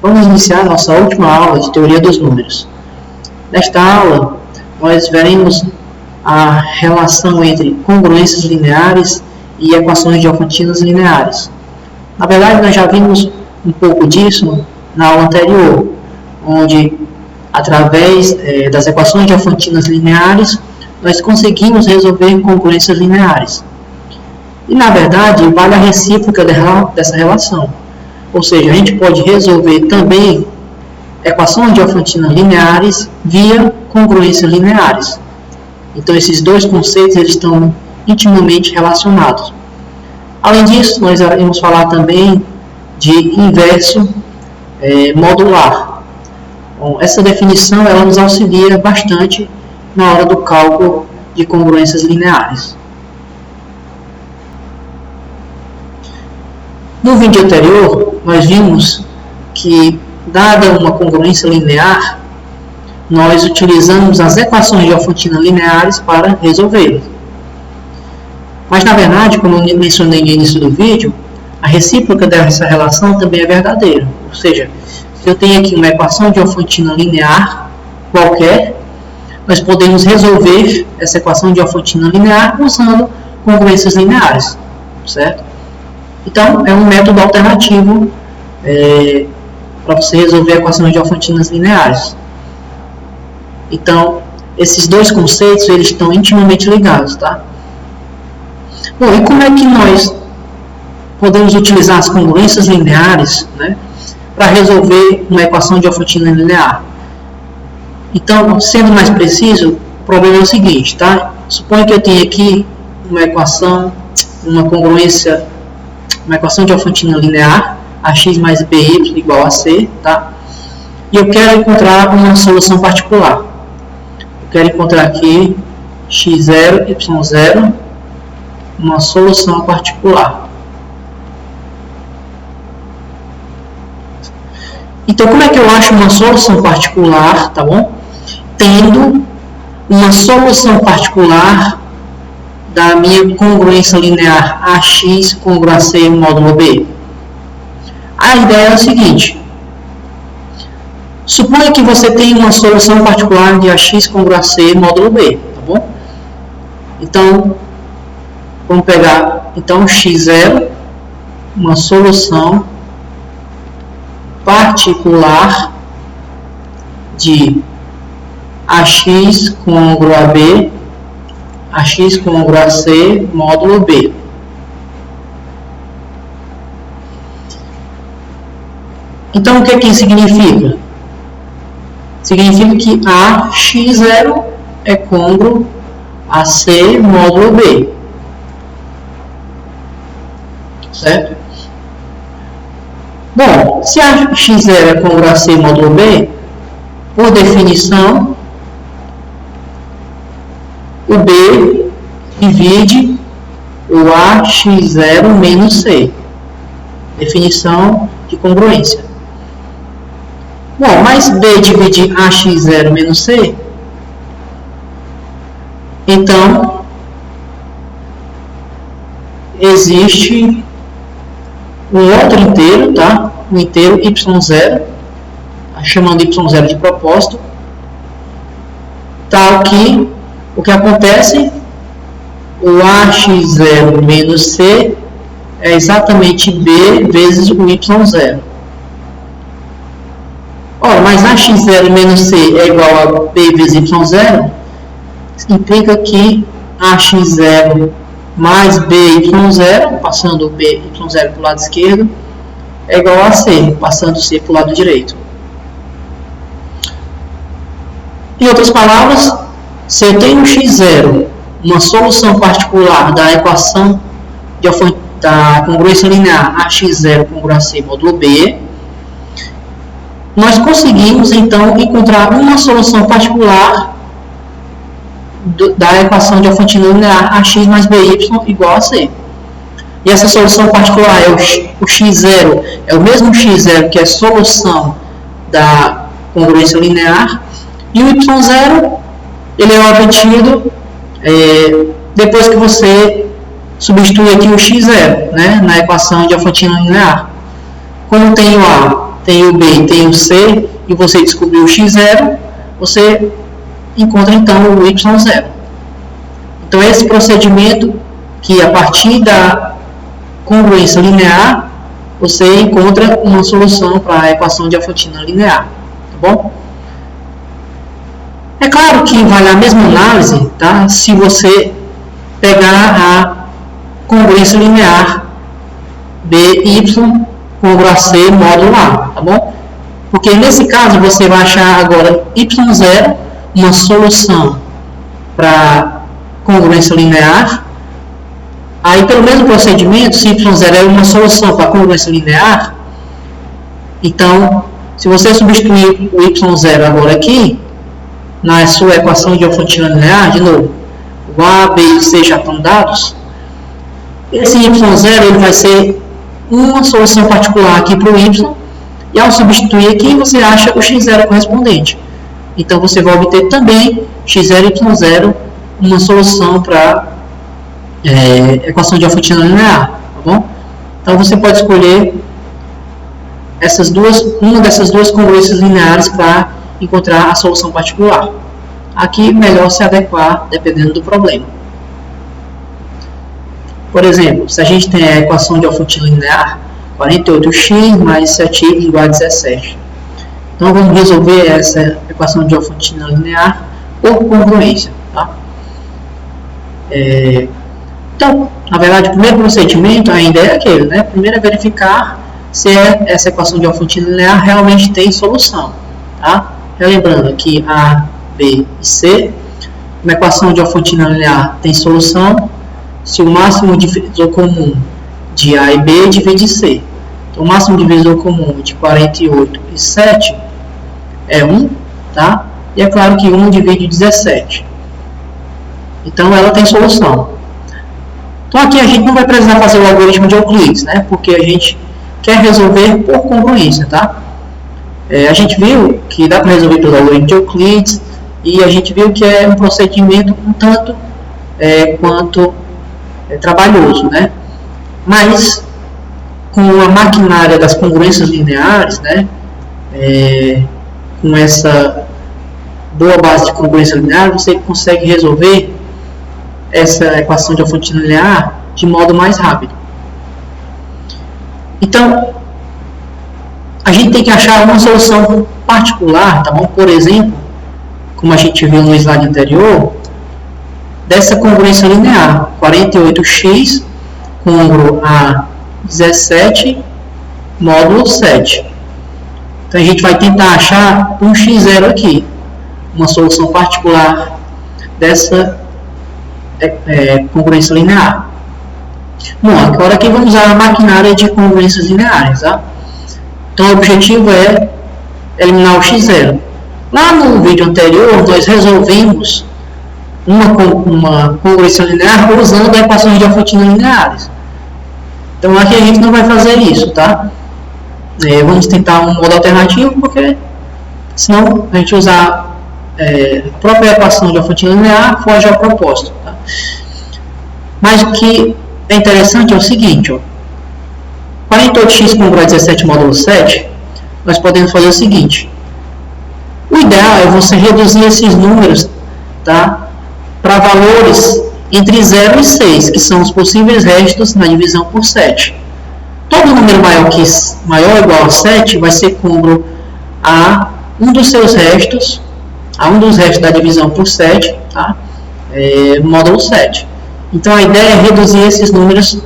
Vamos iniciar nossa última aula de teoria dos números. Nesta aula, nós veremos a relação entre congruências lineares e equações diofantinas lineares. Na verdade, nós já vimos um pouco disso na aula anterior, onde, através das equações diofantinas lineares, nós conseguimos resolver congruências lineares. E, na verdade, vale a recíproca dessa relação. Ou seja, a gente pode resolver também equações diofantinas lineares via congruências lineares. Então, esses dois conceitos eles estão intimamente relacionados. Além disso, nós iremos falar também de inverso modular. Bom, essa definição ela nos auxilia bastante na hora do cálculo de congruências lineares. No vídeo anterior, nós vimos que, dada uma congruência linear, nós utilizamos as equações diofantinas lineares para resolvê-las. Mas, na verdade, como eu mencionei no início do vídeo, a recíproca dessa relação também é verdadeira. Ou seja, se eu tenho aqui uma equação diofantina linear qualquer, nós podemos resolver essa equação diofantina linear usando congruências lineares, certo? Então, é um método alternativo para você resolver equações diofantinas lineares. Então, esses dois conceitos eles estão intimamente ligados, tá? Bom, e como é que nós podemos utilizar as congruências lineares, né, para resolver uma equação diofantina linear? Então, sendo mais preciso, o problema é o seguinte, tá? Suponha que eu tenha aqui uma equação diofantina linear, ax mais by igual a c, tá? E eu quero encontrar uma solução particular. Eu quero encontrar aqui x0, y0, uma solução particular. Então, como é que eu acho uma solução particular, tá bom? Tendo uma solução particular da minha congruência linear AX congruo a C módulo B. A ideia é a seguinte. Suponha que você tem uma solução particular de AX congruo a C módulo B, tá bom? Então, vamos pegar x0, uma solução particular de AX congruo a B, AX congruo a C módulo B. Então, o que aqui significa? Significa que AX0 é congruo a C módulo B. Certo? Bom, se AX0 é congruo a C módulo B, por definição, o B divide o AX0 menos C. Definição de congruência. Bom, mas B divide AX0 menos C, então existe um outro inteiro, tá? Um inteiro y0, chamando y0 de propósito, tal que o que acontece, o AX0 menos C é exatamente B vezes o y0. Ora, mas AX0 menos C é igual a B vezes y0, implica que AX0 mais BY0, passando o BY0 para o lado esquerdo, é igual a C, passando o C para o lado direito. Em outras palavras, se eu tenho x0, uma solução particular da equação da congruência linear AX0 congruo a C módulo B, nós conseguimos, então, encontrar uma solução particular da equação diofantina linear AX mais BY igual a C. E essa solução particular é o x0, é o mesmo x0 que é a solução da congruência linear, e o y0 ele é obtido depois que você substitui aqui o x0, né, na equação diofantina linear. Como tenho a tem o B e tem o C, e você descobriu o x0, você encontra então o y0. Então esse procedimento que a partir da congruência linear, você encontra uma solução para a equação de Alfonsine linear, tá bom? É claro que vale a mesma análise, tá? Se você pegar a congruência linear BY congruo a C módulo A, tá bom? Porque nesse caso você vai achar agora y0, uma solução para congruência linear. Aí, pelo mesmo procedimento, se y0 é uma solução para congruência linear, então, se você substituir o y0 agora aqui, na sua equação de Alfonsine linear, de novo, o A, B e C já estão dados, esse y0 ele vai ser uma solução particular aqui para o y, e ao substituir aqui, você acha o x0 correspondente. Então, você vai obter também x0 e y0, uma solução para equação de Alfonsine linear, tá bom? Então, você pode escolher uma dessas duas congruências lineares para encontrar a solução particular. Aqui, melhor se adequar dependendo do problema. Por exemplo, se a gente tem a equação de Alfonsine linear, 48x mais 7y igual a 17. Então, vamos resolver essa equação de Alfonsine linear por congruência, tá? Então, na verdade, o primeiro procedimento ainda é aquele, né? Primeiro é verificar se essa equação de Alfonsine linear realmente tem solução, tá? Relembrando que A, B e C, uma equação de Alfonsine linear tem solução se o máximo divisor comum de A e B divide C. Então, o máximo divisor comum de 48 e 7 é 1, tá? E é claro que 1 divide 17. Então, ela tem solução. Então, aqui a gente não vai precisar fazer o algoritmo de Euclides, né? Porque a gente quer resolver por congruência, tá? A gente viu que dá para resolver pelo algoritmo de Euclides e a gente viu que é um procedimento um tanto quanto trabalhoso, né? Mas com a maquinária das congruências lineares, né? Com essa boa base de congruência linear, você consegue resolver essa equação de Alfonsine linear de modo mais rápido. Então, a gente tem que achar uma solução particular, tá bom? Por exemplo, como a gente viu no slide anterior, dessa congruência linear, 48x congruo a 17 módulo 7. Então, a gente vai tentar achar um x0 aqui, uma solução particular dessa congruência linear. Bom, agora aqui vamos usar a maquinária de congruências lineares, tá? Então, o objetivo é eliminar o x0. Lá no vídeo anterior, nós resolvemos uma congruência linear usando a equação de Alfonsine lineares. Então, aqui a gente não vai fazer isso, tá? Vamos tentar um modo alternativo, porque senão a gente usar a própria equação de Alfonsine linear foge ao propósito, tá? Mas o que é interessante é o seguinte, ó, 48x congruo a 17 módulo 7, nós podemos fazer o seguinte: o ideal é você reduzir esses números, tá, para valores entre 0 e 6, que são os possíveis restos na divisão por 7. Todo número maior ou igual a 7 vai ser congruo a um dos seus restos, a um dos restos da divisão por 7, tá? Módulo 7. Então, a ideia é reduzir esses números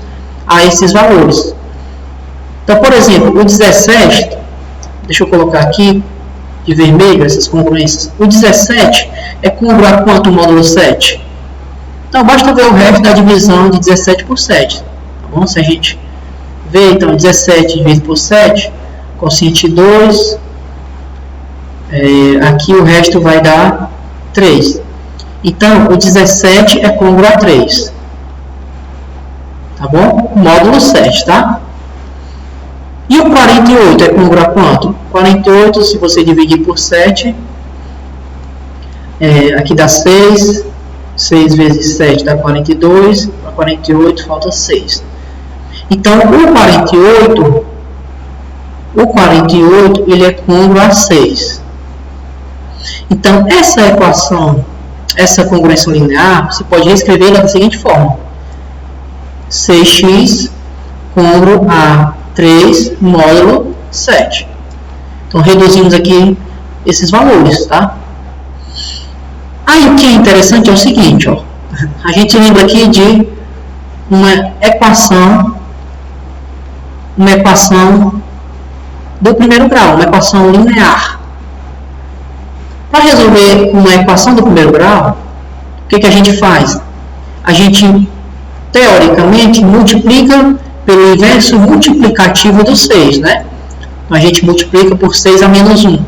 a esses valores. Então, por exemplo, o 17, deixa eu colocar aqui de vermelho essas congruências. O 17 é congruo a quanto módulo 7? Então, basta ver o resto da divisão de 17 por 7. Tá bom? Se a gente ver, então, 17 dividido por 7, quociente 2, aqui o resto vai dar 3. Então, o 17 é congruo a 3. Tá bom? Módulo 7, tá? E o 48 é congruo a quanto? 48, se você dividir por 7, aqui dá 6. 6 vezes 7 dá 42. Para 48 falta 6. Então, o 48 o 48 ele é congruo a 6. Então, essa equação, essa congruência linear, você pode reescrever da seguinte forma: 6x congruo a 3 módulo 7. Então, reduzimos aqui esses valores, tá? Aí, o que é interessante é o seguinte, ó. A gente lembra aqui de uma equação do primeiro grau, uma equação linear. Para resolver uma equação do primeiro grau, o que a gente faz? A gente, teoricamente, multiplica pelo inverso multiplicativo do 6, né? Então, a gente multiplica por 6 a menos 1.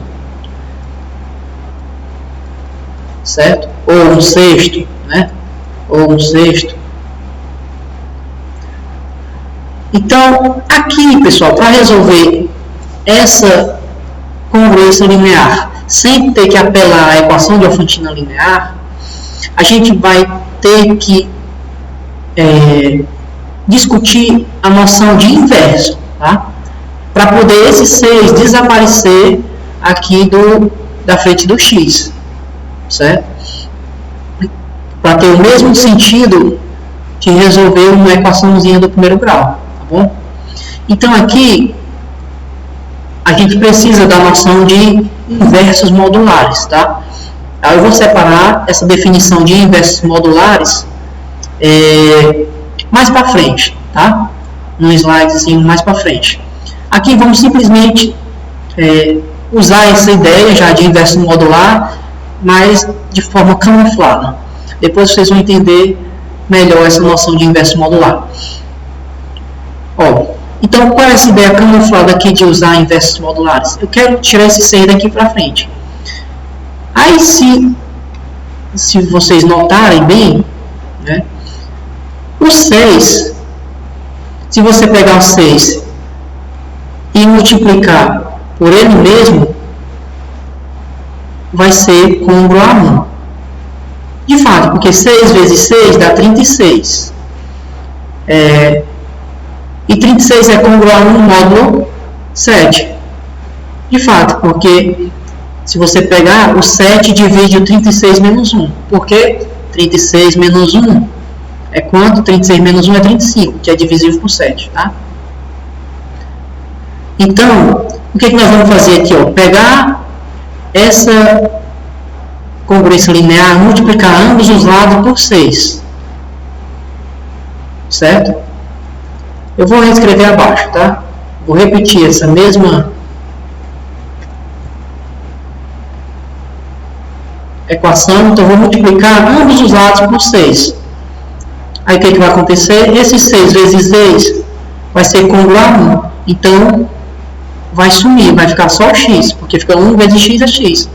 Certo? Ou um sexto, né? Ou um sexto. Então, aqui, pessoal, para resolver essa congruência linear, sem ter que apelar à equação de Alfontina linear, a gente vai ter que discutir a noção de inverso, tá? Para poder esse 6 desaparecer aqui da frente do x, certo? Para ter o mesmo sentido que resolver uma equaçãozinha do primeiro grau, tá bom? Então aqui a gente precisa da noção de inversos modulares, tá? Aí eu vou separar essa definição de inversos modulares mais para frente, tá? No slide assim, mais para frente. Aqui vamos simplesmente usar essa ideia já de inverso modular, mas de forma camuflada. Depois vocês vão entender melhor essa noção de inverso modular. Ó, então, qual é essa ideia camuflada aqui de usar inversos modulares? Eu quero tirar esse 6 daqui para frente. Aí, se vocês notarem bem, né, o 6, se você pegar o 6 e multiplicar por ele mesmo, vai ser congruo a 1. De fato, porque 6 vezes 6 dá 36. E 36 é congruo a 1 módulo 7. De fato, porque se você pegar o 7 divide o 36 menos 1. Porque 36 menos 1 é quanto? 36 menos 1 é 35, que é divisível por 7, tá? Então, o que nós vamos fazer aqui? Ó? Pegar essa congruência linear, multiplicar ambos os lados por 6. Certo? Eu vou reescrever abaixo, tá? Vou repetir essa mesma equação, então vou multiplicar ambos os lados por 6. Aí o que vai acontecer? Esse 6 vezes 6 vai ser congruo a 1. Então, vai sumir, vai ficar só o x, porque fica 1 vezes x é x.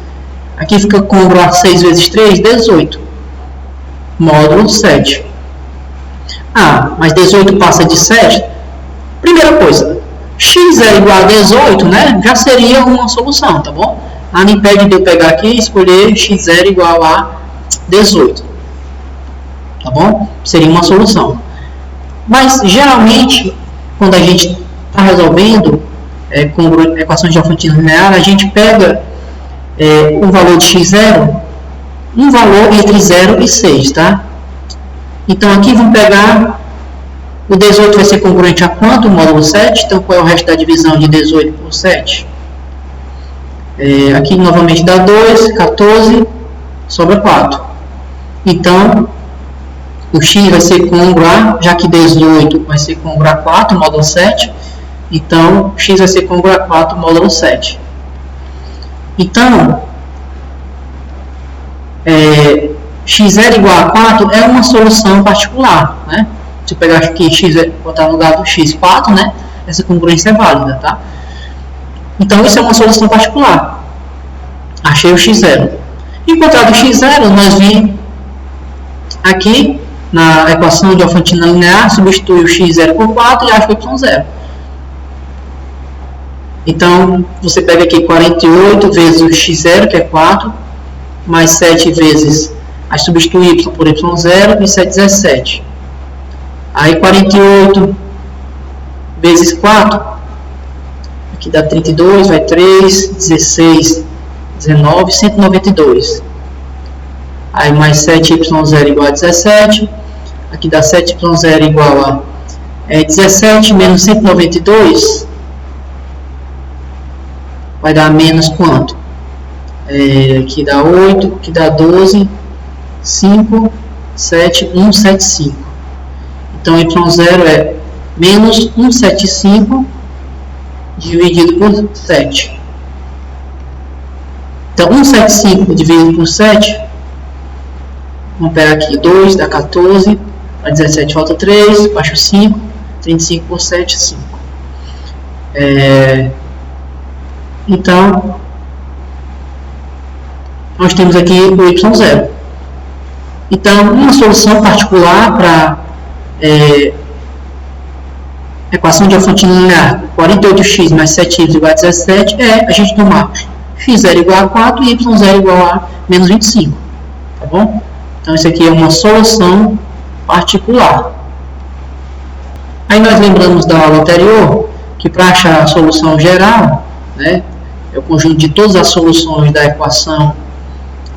Aqui fica congruo a 6 vezes 3, 18. Módulo 7. Ah, mas 18 passa de 7? Primeira coisa, x é igual a 18, né? Já seria uma solução, tá bom? Nada impede de eu pegar aqui e escolher x0 igual a 18. Tá bom? Seria uma solução. Mas, geralmente, quando a gente está resolvendo com equações de Alfontina linear, a gente pega o valor de x0, um valor entre 0 e 6, tá? Então, aqui vamos pegar, o 18 vai ser congruente a quanto? O módulo 7. Então, qual é o resto da divisão de 18 por 7? Aqui, novamente, dá 2, 14, sobra 4. Então, o x vai ser congruo a, já que 18 vai ser congruo a 4, módulo 7. Então, x vai ser congruo a 4, módulo 7. Então, x0 igual a 4 é uma solução particular, né? Se eu pegar aqui x, botar no lugar do x 4, né? Essa congruência é válida, tá? Então, isso é uma solução particular. Achei o x0. Encontrado o x0, nós vimos aqui na equação de Alfontina linear, substitui o x0 por 4 e acha o y0. Então, você pega aqui 48 vezes o x0, que é 4, mais 7 vezes, aí substitui y por y0, isso é 17. Aí 48 vezes 4, Aqui dá 32, vai 3, 16, 19, 192. Aí mais 7y0 igual a 17. Aqui dá 7y0 igual a 17 menos 192. Vai dar menos quanto? Aqui dá 8, aqui dá 12, 5, 7, 175. Então y0 é menos 175 dividido por 7. Então 175 dividido por 7, vamos pegar aqui 2, dá 14, a 17 falta 3, baixo 5, 35 por 7, 5. Então, nós temos aqui o y0. Então, uma solução particular para equação de Diophantina linear 48x mais 7y igual a 17 é a gente tomar x0 igual a 4 e y0 igual a menos 25. Tá bom? Então, isso aqui é uma solução particular. Aí nós lembramos da aula anterior que para achar a solução geral, né, é o conjunto de todas as soluções da equação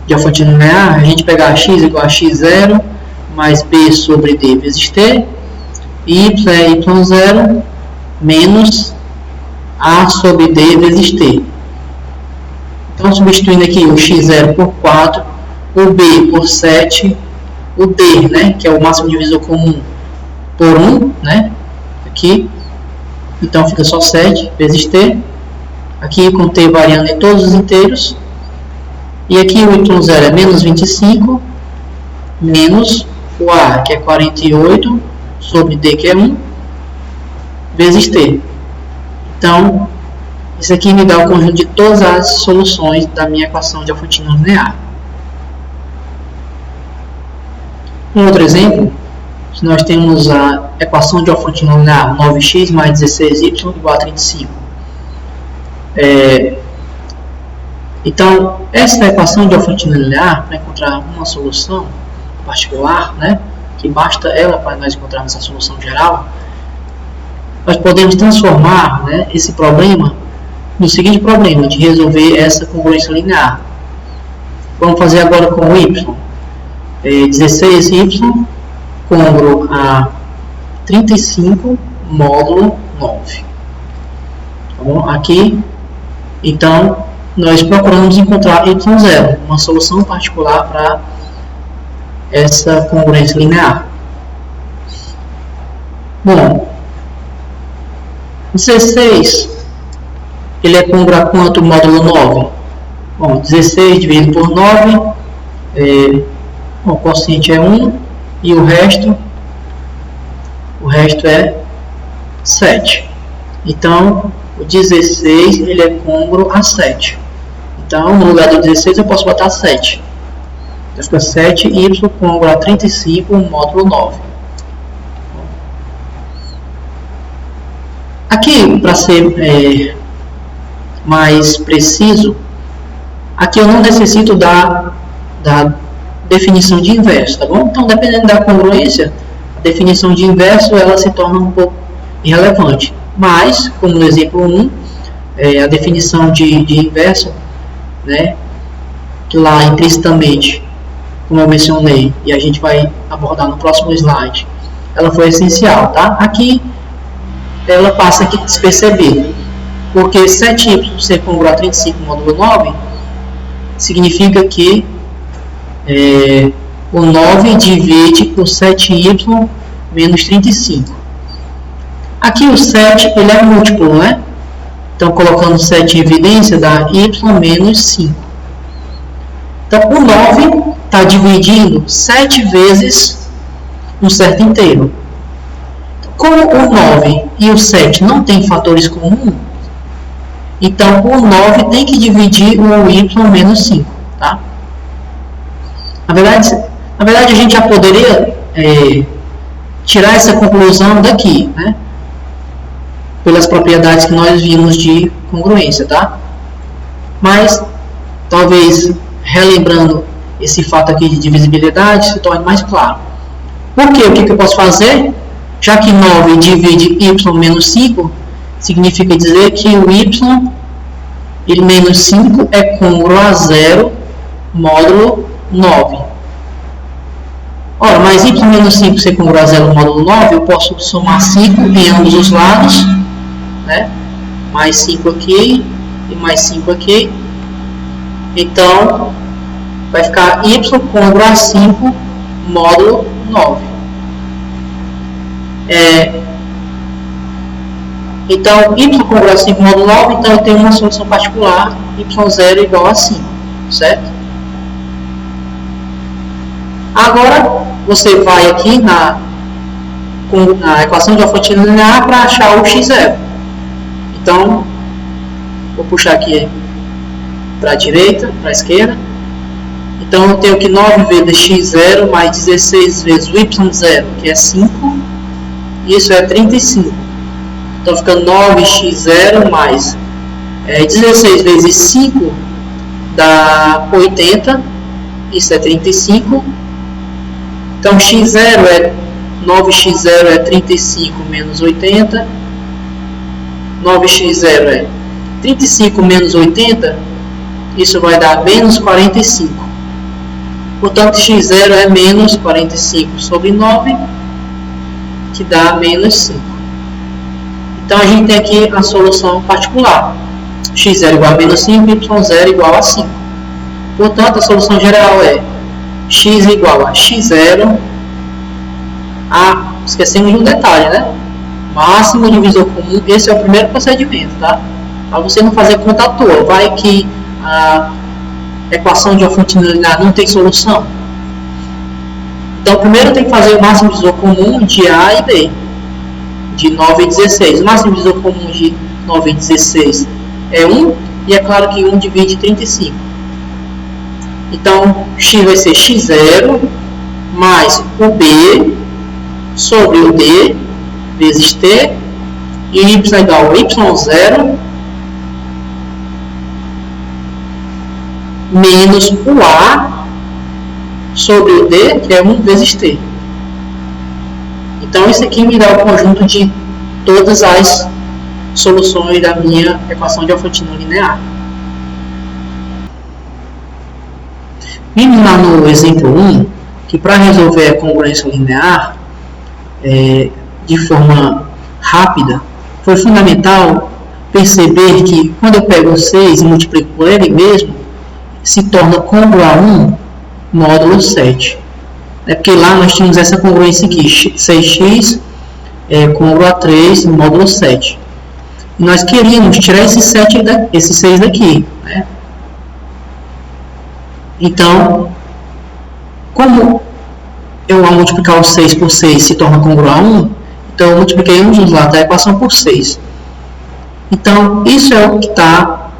de Diophantina linear, a gente pegar x igual a x0 mais b sobre d vezes t, e y é y0 menos a sobre d vezes t. Então, substituindo aqui o x0 por 4, o b por 7, o d, né, que é o máximo divisor comum, por 1, né, aqui. Então, fica só 7 vezes t. Aqui com t variando em todos os inteiros. E aqui o y0 é menos 25, menos o a, que é 48, sobre d, que é 1, vezes t. Então, isso aqui me dá o conjunto de todas as soluções da minha equação de Diophantina linear. Um outro exemplo, nós temos a equação de Diophantina linear 9x mais 16y igual a 35. Então, essa equação de Diophantina linear, para encontrar uma solução particular, né, que basta ela para nós encontrarmos a solução geral, nós podemos transformar, né, esse problema no seguinte problema, de resolver essa congruência linear. Vamos fazer agora com o y. 16y congruo a 35 módulo 9. Tá bom? Aqui, então, nós procuramos encontrar y0, uma solução particular para essa congruência linear. Bom, 16, ele é congruo a quanto módulo 9? Bom, 16 dividido por 9, o quociente é 1 e o resto é 7. Então, o 16 ele é congruo a 7. Então, no lugar do 16 eu posso botar 7. Então, fica 7y congruo a 35 módulo 9. Aqui, para ser mais preciso, aqui eu não necessito da definição de inverso, tá bom? Então, dependendo da congruência, a definição de inverso ela se torna um pouco irrelevante. Mas, como no exemplo 1, a definição de inverso, né, que lá implicitamente, como eu mencionei, e a gente vai abordar no próximo slide, ela foi essencial, tá? Aqui, ela passa aqui despercebida, porque 7y ser congruo a 35 módulo 9 significa que o 9 divide por 7y menos 35. Aqui o 7 ele é múltiplo, né? Então, colocando 7 em evidência, dá y menos 5. Então, o 9 está dividindo 7 vezes um certo inteiro. Como o 9 e o 7 não têm fatores comuns, então o 9 tem que dividir o y menos 5. Tá? Na verdade, a gente já poderia tirar essa conclusão daqui, né? Pelas propriedades que nós vimos de congruência. Tá? Mas, talvez, relembrando esse fato aqui de divisibilidade, se torne mais claro. Por quê? O que eu posso fazer? Já que 9 divide y menos 5, significa dizer que o y, ele menos 5, é congruo a 0 módulo 9. Ora, mas y menos 5 ser congruo a 0 módulo 9, eu posso somar 5 em ambos os lados, né? Mais 5 aqui e mais 5 aqui. Então, vai ficar y congruo a 5 módulo 9. Então, y congruo a 5 módulo 9, então eu tenho uma solução particular, y0 igual a 5, certo? Agora, você vai aqui na equação de Alfantino linear para achar o x0. Então, vou puxar aqui para a direita, para a esquerda. Então, eu tenho que 9 vezes x0 mais 16 vezes o y0, que é 5. Isso é 35. Então, fica 9x0 mais 16 vezes 5 dá 80. Isso é 35. Então, x0 9x0 é 35 menos 80. 9x0 é 35 menos 80. Isso vai dar menos 45. Portanto, x0 é menos 45 sobre 9, que dá menos 5. Então, a gente tem aqui a solução particular. x0 igual a menos 5, y0 igual a 5. Portanto, a solução geral é x igual a x0. Esquecemos de um detalhe, né? Máximo divisor comum. Esse é o primeiro procedimento, tá? Para você não fazer conta à toa. Vai que a equação de Alfantino linear não tem solução. Então, primeiro tem que fazer o máximo divisor comum de A e B, de 9 e 16. O máximo divisor comum de 9 e 16 é 1, e é claro que 1 divide 35. Então, x vai ser x0 mais o B sobre o D vezes T, e y igual a y0 menos o A sobre o D, que é 1 vezes T. Então, isso aqui me dá o conjunto de todas as soluções da minha equação de Alfantino linear. Vimos lá no exemplo 1 que para resolver a congruência linear de forma rápida, foi fundamental perceber que quando eu pego o 6 e multiplico por ele mesmo, se torna congruo a 1 módulo 7. Porque lá nós tínhamos essa congruência aqui, 6x congruo a 3 módulo 7. E nós queríamos tirar esse 6 daqui, né? Então, como eu ao multiplicar o 6 por 6 se torna congruo a 1, então eu multipliquei um dos lados da equação por 6. Então, isso é o que está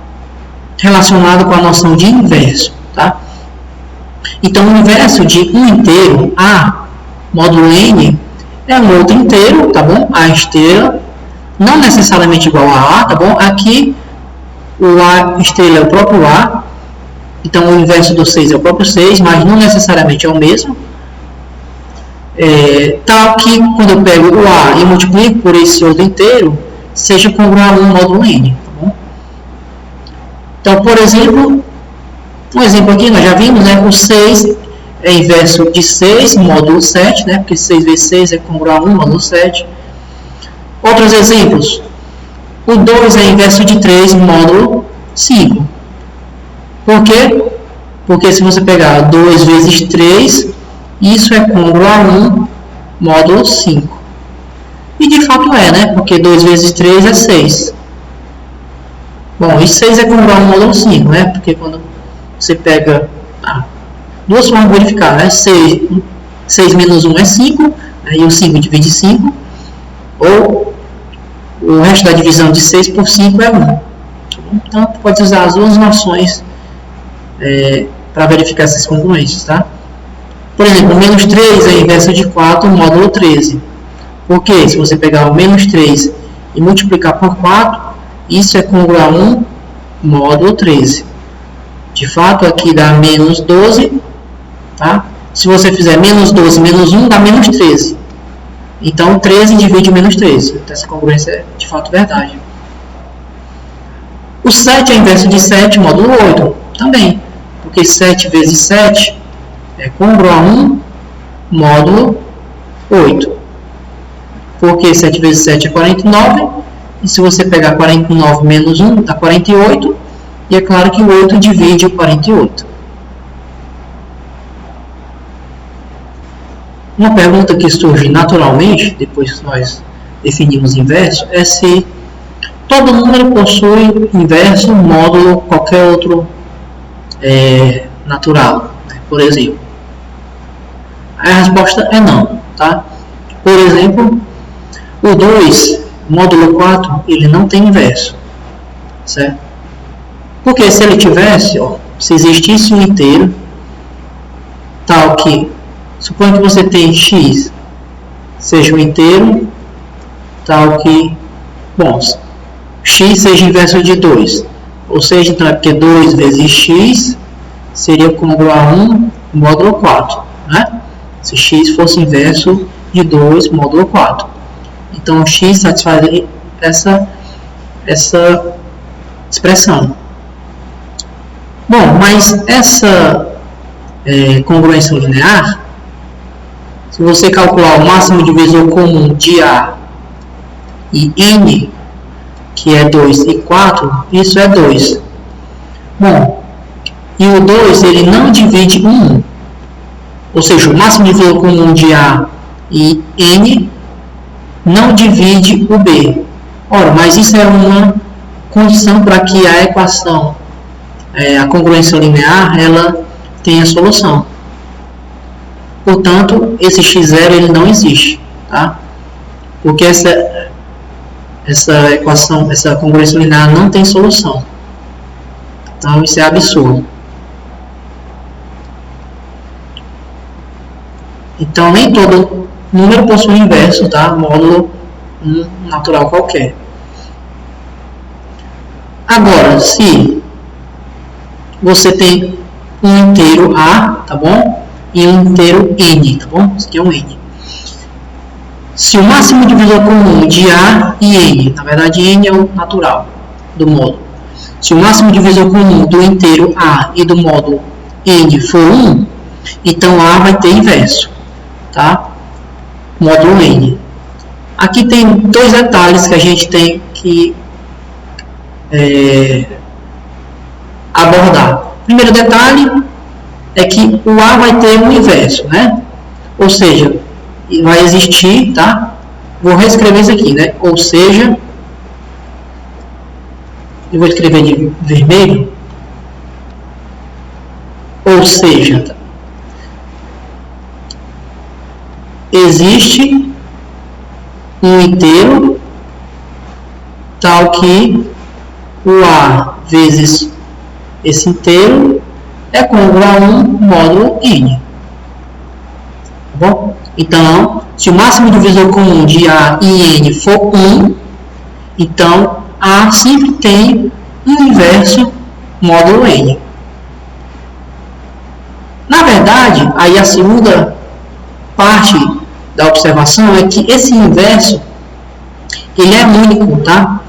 relacionado com a noção de inverso, tá? Então, o inverso de um inteiro, A módulo N, é um outro inteiro, tá bom? A esteira, não necessariamente igual a A, tá bom? Aqui, o A esteira é o próprio A, então o inverso do 6 é o próprio 6, mas não necessariamente é o mesmo. Tal que, quando eu pego o A e multiplico por esse outro inteiro, seja congruo a 1 módulo N, tá bom? Então, por exemplo, um exemplo aqui, nós já vimos, né? O 6 é inverso de 6 módulo 7, né? Porque 6 vezes 6 é congruo a 1 módulo 7. Outros exemplos. O 2 é inverso de 3 módulo 5. Por quê? Porque se você pegar 2 vezes 3, isso é congruo a 1 módulo 5. E de fato é, né? Porque 2 vezes 3 é 6. Bom, e 6 é congruo a 1 módulo 5, né? Porque quando você pega duas formas de verificar, né? 6 menos 1 é 5, né? E o 5 divide 5. Ou o resto da divisão de 6 por 5 é 1. Então, pode usar as duas noções para verificar essas congruências, tá? Por exemplo, o menos 3 é inverso de 4 módulo 13. Porque se você pegar o menos 3 e multiplicar por 4, isso é congruo a 1 módulo 13. De fato, aqui dá menos 12, tá? Se você fizer menos 12 menos 1, dá menos 13. Então, 13 divide menos 13. Então, essa congruência é de fato verdade. O 7 é inverso de 7, módulo 8, também, porque 7 vezes 7 é congruo a 1, módulo 8. Porque 7 vezes 7 é 49, e se você pegar 49 menos 1, dá 48, e é claro que o 8 divide o 48. Uma pergunta que surge naturalmente, depois que nós definimos inverso, é se todo número possui inverso, módulo, qualquer outro natural, né? Por exemplo. A resposta é não, tá? Por exemplo, o 2, módulo 4, ele não tem inverso, certo? Porque se ele tivesse, ó, se existisse um inteiro, tal que, suponha que você tem x seja um inteiro, tal que, bom, x seja inverso de 2, ou seja, então é porque 2 vezes x seria congruo a 1 módulo 4, né? Se x fosse inverso de 2 módulo 4. Então, x satisfaz essa expressão. Bom, mas essa congruência linear, se você calcular o máximo divisor comum de A e N, que é 2 e 4, isso é 2. Bom, e o 2 ele não divide 1. Ou seja, o máximo divisor comum de A e N não divide o B. Ora, mas isso é uma condição para que a equação, a congruência linear, ela tenha solução. Portanto, esse x0 ele não existe, tá? Porque essa equação, essa congruência linear não tem solução. Então, isso é absurdo. Então, nem todo número possui inverso, tá? Módulo natural qualquer. Agora, se você tem um inteiro A, tá bom? E um inteiro N, tá bom? Isso aqui é um N. Se o máximo divisor comum de A e N, na verdade N é o natural do módulo. Se o máximo divisor comum do inteiro A e do módulo N for 1, então A vai ter inverso, tá? Módulo N. Aqui tem dois detalhes que a gente tem que abordar. Primeiro detalhe é que o A vai ter um inverso, né? Ou seja, vai existir, tá? Vou reescrever isso aqui, né? Ou seja, eu vou escrever de vermelho. Ou seja, tá? Existe um inteiro tal que o A vezes esse inteiro é congruo a 1 módulo N. Tá bom? Então, se o máximo divisor comum de A e N for 1, então A sempre tem um inverso módulo N. Na verdade, aí a segunda parte da observação é que esse inverso ele é único, tá?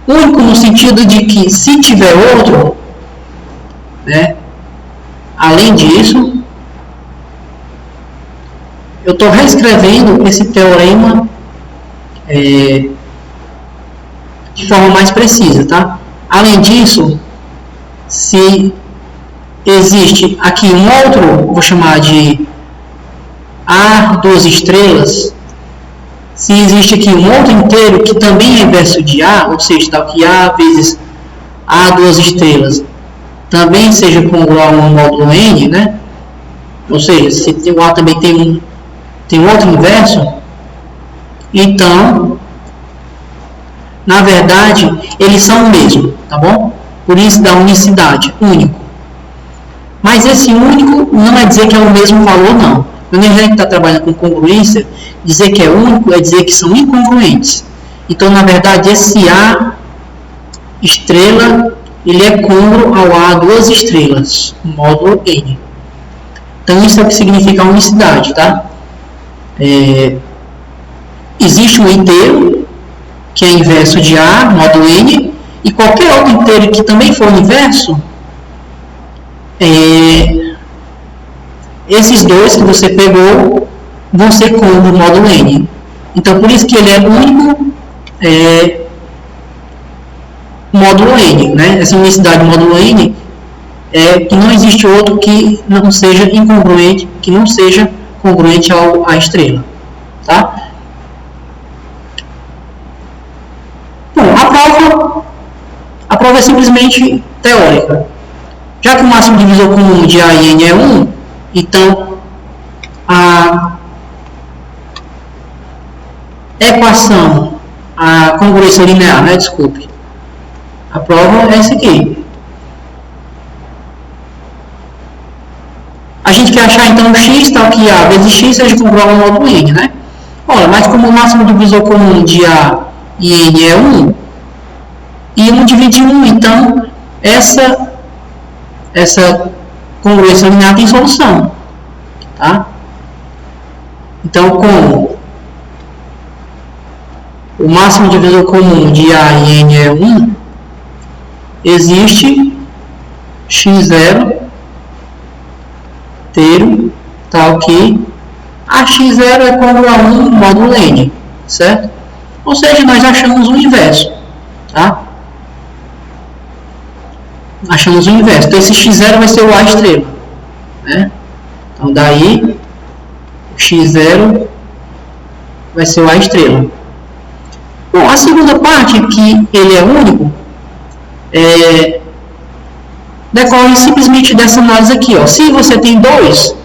Único no sentido de que se tiver outro, né? Além disso, eu estou reescrevendo esse teorema de forma mais precisa, tá? Além disso, se existe aqui um outro, vou chamar de A duas estrelas, se existe aqui um outro inteiro que também é inverso de A, ou seja, tal que A vezes A duas estrelas também seja congruo a um módulo N, né? Ou seja, se o A também tem outro inverso, então, na verdade, eles são o mesmo, tá bom? Por isso dá unicidade, único. Mas esse único não é dizer que é o mesmo valor, não. Quando a gente está trabalhando com congruência, dizer que é único é dizer que são incongruentes. Então, na verdade, esse A estrela, ele é congruo ao A duas estrelas, módulo N. Então, isso é o que significa a unicidade, tá? Existe um inteiro, que é inverso de A, módulo N, e qualquer outro inteiro que também for inverso, esses dois que você pegou vão ser cômodo módulo n. Então, por isso que ele é único módulo n, né? Essa unicidade módulo n é que não existe outro que não seja incongruente, que não seja congruente à estrela, tá? Bom, a prova é simplesmente teórica. Já que o máximo divisor comum de A e N é 1, então a equação, a congruência linear, né? Desculpe. A prova é essa aqui. A gente quer achar então o x, tal que A vezes x seja congruente ao módulo n, né? Olha, mas como o máximo divisor comum de A e N é 1, e 1 divide 1, então essa congruência linear tem solução, tá? Então, como o máximo divisor comum de A e N é 1, existe x0 inteiro, tal que a x0 é congruente a 1 módulo n, certo? Ou seja, nós achamos o inverso, tá? Achamos o inverso. Então, esse x0 vai ser o A estrela, né? Então, daí, o x0 vai ser o A estrela. Bom, a segunda parte, que ele é único, decorre simplesmente dessa análise aqui, ó. Se você tem 2,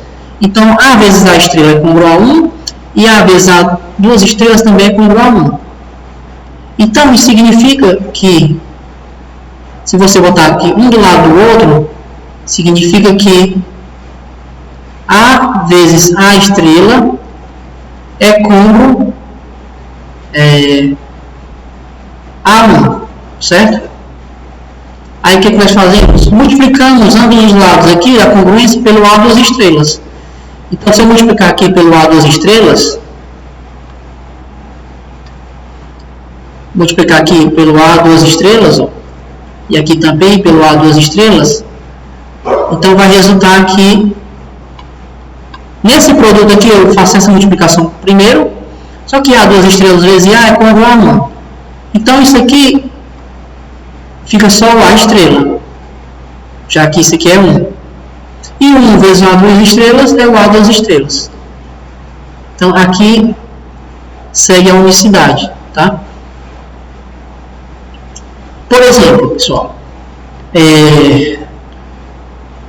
então A vezes A estrela é congruente a 1 e A vezes A duas estrelas também é congruente a 1. Então, isso significa que, se você botar aqui um do lado do outro, significa que A vezes A estrela é congruente a 1, certo? Aí o que nós fazemos? Multiplicamos ambos os lados aqui, a congruência, pelo A duas estrelas. Então, se eu multiplicar aqui pelo A duas estrelas, multiplicar aqui pelo A duas estrelas, ó, e aqui também pelo A duas estrelas, então vai resultar aqui, nesse produto aqui eu faço essa multiplicação primeiro, só que A duas estrelas vezes A é congruente a 1. Então, isso aqui fica só o A estrela, já que isso aqui é 1. E 1 vezes A duas estrelas é o A duas estrelas. Então, aqui segue a unicidade, tá? Por exemplo, pessoal,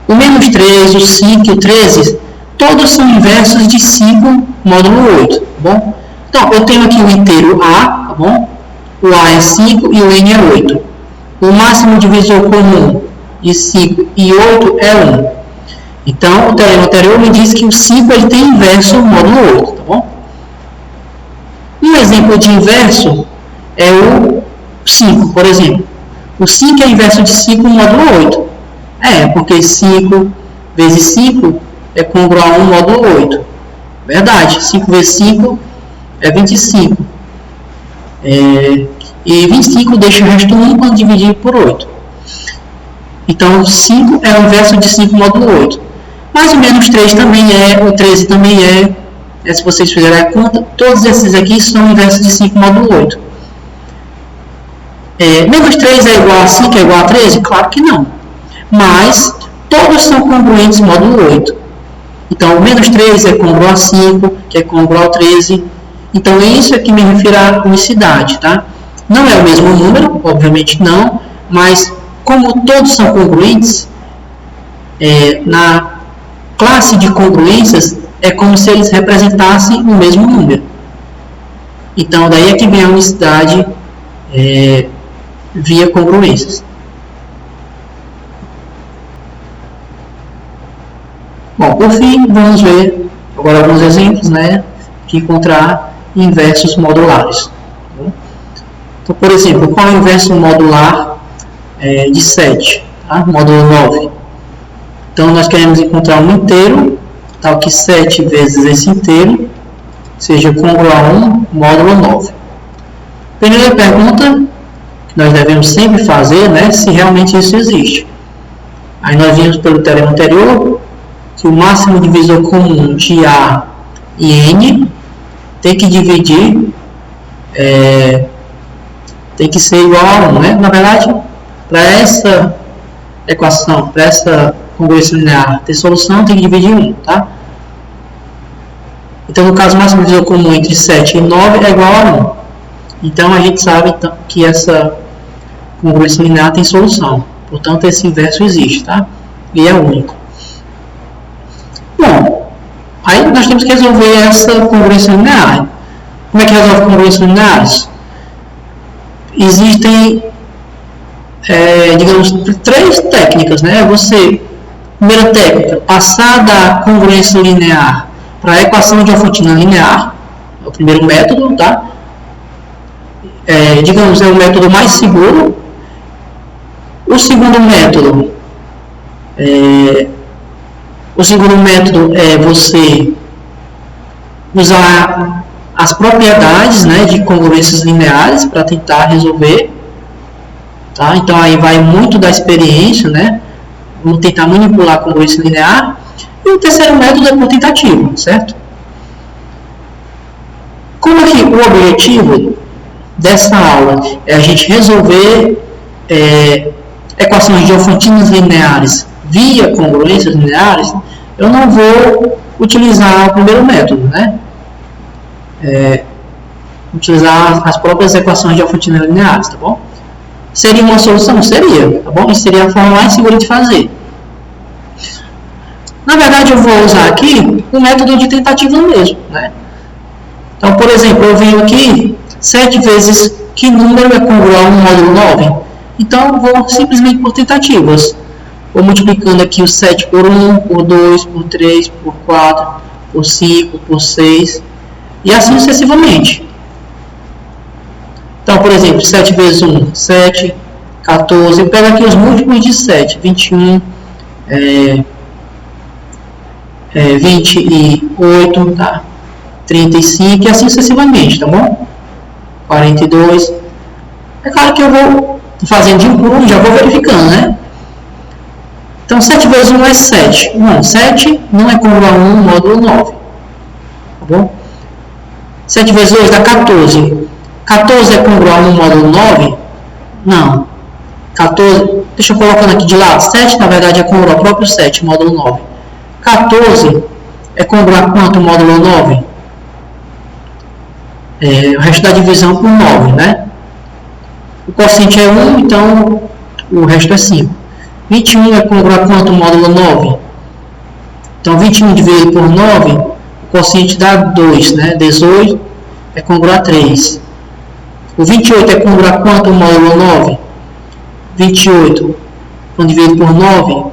o menos 3, o 5 e o 13, todos são inversos de 5 módulo 8, tá bom? Então, eu tenho aqui o inteiro A, tá bom? O A é 5 e o N é 8. O máximo divisor comum de 5 e 8 é 1. Então, o teorema anterior me diz que o 5 ele tem inverso módulo 8, tá bom? Um exemplo de inverso é o 5, por exemplo. O 5 é inverso de 5 módulo 8. Porque 5 vezes 5 é congruente a 1 módulo 8. Verdade, 5 vezes 5 é 25. E 25 deixa o resto 1 quando dividir por 8. Então, 5 é o inverso de 5 módulo 8. Mas o menos 3 também o 13 também se vocês fizerem a conta, todos esses aqui são inversos de 5 módulo 8. Menos 3 é igual a 5 é igual a 13? Claro que não. Mas, todos são congruentes módulo 8. Então, o menos 3 é congruente a 5, que é congruente ao 13. Então, isso é que me refiro à unicidade, tá? Não é o mesmo número, obviamente não, mas como todos são congruentes, na classe de congruências é como se eles representassem o mesmo número. Então, daí é que vem a unicidade via congruências. Bom, por fim, vamos ver agora alguns exemplos, né, de encontrar inversos modulares. Então, por exemplo, qual é o inverso modular de 7? Tá? Módulo 9. Então, nós queremos encontrar um inteiro, tal que 7 vezes esse inteiro seja congruente a 1 módulo 9. Primeira pergunta nós devemos sempre fazer, né, se realmente isso existe. Aí nós vimos pelo teorema anterior que o máximo divisor comum de A e N tem que dividir, tem que ser igual a 1, né? Na verdade, para essa equação, para essa congruência linear ter solução, tem que dividir 1, tá? Então, no caso, o máximo divisor comum entre 7 e 9 é igual a 1. Então, a gente sabe então, que essa congruência linear tem solução. Portanto, esse inverso existe, tá? E é único. Bom, aí nós temos que resolver essa congruência linear. Como é que resolve congruências lineares? Existem, digamos, 3 técnicas, né? Primeira técnica, passar da congruência linear para a equação de Diofantina linear, é o primeiro método, tá? Digamos, é o método mais seguro. O segundo método é você usar as propriedades, né, de congruências lineares para tentar resolver, tá? Então aí vai muito da experiência, né? Vamos tentar manipular a congruência linear. E o terceiro método é por tentativa, certo? Como é que o objetivo dessa aula é a gente resolver equações de Diofantinas lineares via congruências lineares, eu não vou utilizar o primeiro método, né? Utilizar as próprias equações de Diofantina lineares, tá bom? Seria uma solução? Seria, tá bom? Isso seria a forma mais segura de fazer. Na verdade, eu vou usar aqui o método de tentativa mesmo, né? Então, por exemplo, eu venho aqui 7 vezes que número é congruente ao módulo 9. Então, eu vou simplesmente por tentativas. Vou multiplicando aqui o 7 por 1, por 2, por 3, por 4, por 5, por 6, e assim sucessivamente. Então, por exemplo, 7 vezes 1, 7, 14. Eu pego aqui os múltiplos de 7, 21, 28, tá? 35 e assim sucessivamente, tá bom? 42. É claro que eu vou fazendo de um por um, já vou verificando, né? Então, 7 vezes 1 é 7. Não, 7 não é congruente a 1 módulo 9. Tá bom? 7 vezes 2 dá 14. 14 é congruente a 1 módulo 9? Não. 14, deixa eu colocando aqui de lado. 7, na verdade, é congruente ao próprio 7, módulo 9. 14 é congruente a quanto módulo 9? O resto da divisão por 9, né? O quociente é 1, então o resto é 5. 21 é congruente a quanto módulo 9? Então, 21 dividido por 9, o quociente dá 2, né? 18 é congruente a 3. O 28 é congruente a quanto módulo 9? 28, quando dividido por 9,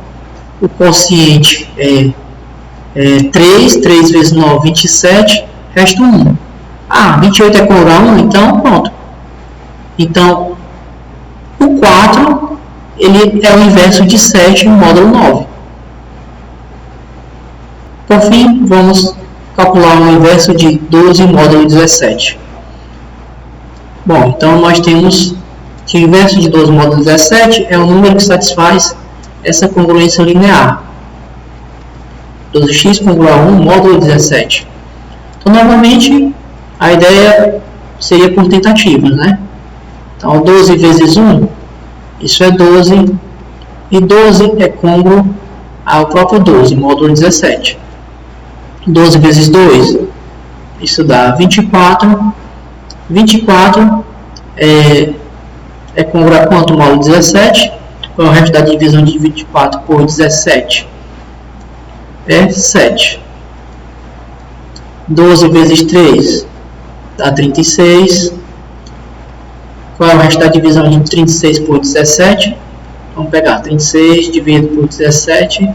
o quociente é 3, 3 vezes 9, 27, resta 1. 28 é congruente a 1, então pronto. Então, o 4, ele é o inverso de 7 no módulo 9. Por fim, vamos calcular o inverso de 12 módulo 17. Bom, então nós temos que o inverso de 12 módulo 17 é o número que satisfaz essa congruência linear. 12x congruente a 1 módulo 17. Então, novamente, a ideia seria por tentativas, né? Então, 12 vezes 1, isso é 12, e 12 é congruo ao próprio 12, módulo 17. 12 vezes 2, isso dá 24. 24 é congruo a quanto módulo 17? Qual é o resto da divisão de 24 por 17? É 7. 12 vezes 3 dá 36. Qual é o resto da divisão de 36 por 17? Vamos pegar 36 dividido por 17,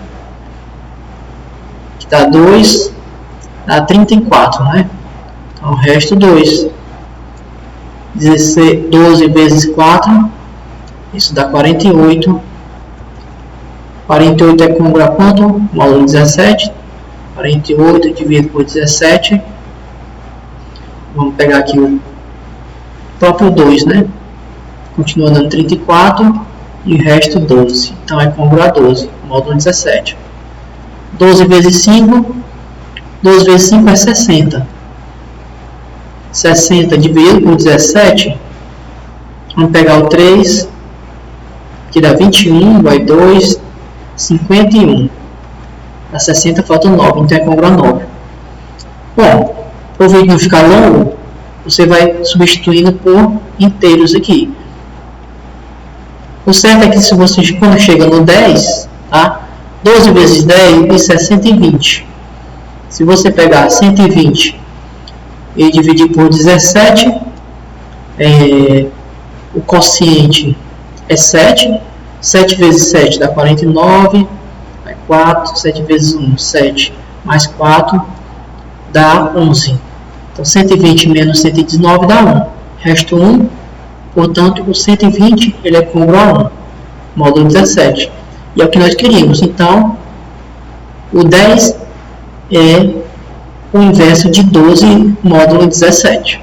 que dá 2, dá 34, né? Então, o resto 2. 12 vezes 4, isso dá 48. 48 é congruente a quanto? Módulo 17. 48 dividido por 17. Vamos pegar aqui o próprio 2, né? continua dando 34 e o resto 12. Então é congruo a 12, módulo 17. 12 vezes 5, 12 vezes 5 é 60. 60 dividido por 17, vamos pegar o 3, que dá 21, vai 2, 51. A 60 falta 9, então é congruo a 9. Bom, para o vídeo não ficar longo, você vai substituindo por inteiros aqui. O certo é que se você, quando chega no 10, tá? 12 vezes 10 isso é 120. Se você pegar 120 e dividir por 17, o quociente é 7. 7 vezes 7 dá 49. 4, 7 vezes 1, 7, mais 4 dá 11. Então 120 menos 119 dá 1. Resta 1, portanto o 120 ele é congruo a 1, módulo 17. E é o que nós queríamos. Então o 10 é o inverso de 12, módulo 17.